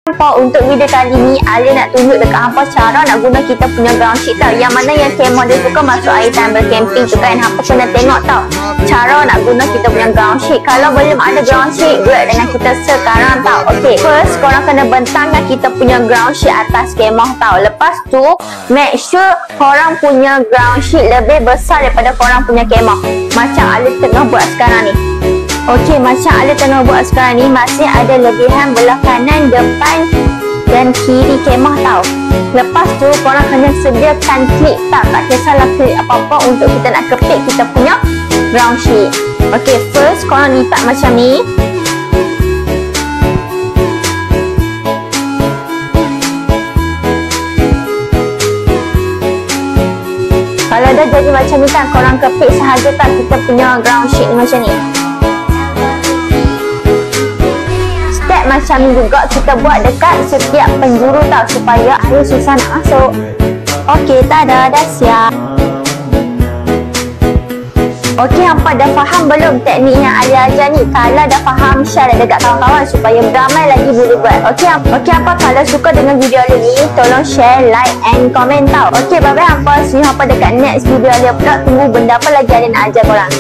Hampa untuk video kali ni Alia nak tunjuk dekat hampa cara nak guna kita punya ground sheet tau. Yang mana yang kemah dia suka masuk air time camping tu kan, hampa kena tengok tau cara nak guna kita punya ground sheet. Kalau belum ada ground sheet, buat dengan kita sekarang tau. Okay, first korang kena bentangkan kita punya ground sheet atas kemah tau. Lepas tu make sure korang punya ground sheet lebih besar daripada korang punya kemah, macam Alia tengah buat sekarang ni. Okey, macam Alia tengah buat sekarang ni, masih ada lebihan belah kanan, depan dan kiri kemah tau. Lepas tu korang kena sediakan klip tau. Tak kisahlah klip apa-apa untuk kita nak kepit kita punya ground sheet. Okey, first korang lipat macam ni. Kalau dah jadi macam ni kan, korang kepit sahaja tak kita punya ground sheet ni macam ni. Macam ni juga kita buat dekat setiap penjuru tau, supaya air susah nak masuk. Okey, tada, dah siap. Okey, hampa dah faham belum teknik yang Alia ajar ni? Kalau dah faham, share dekat kawan-kawan supaya beramai lagi boleh buat. Okey, hampa kalau suka dengan video Alia ni, tolong share, like and comment tau. Okey, bye-bye hampa. See you hampa dekat next video Alia pula. Tunggu benda apa lagi Alia nak ajar korang.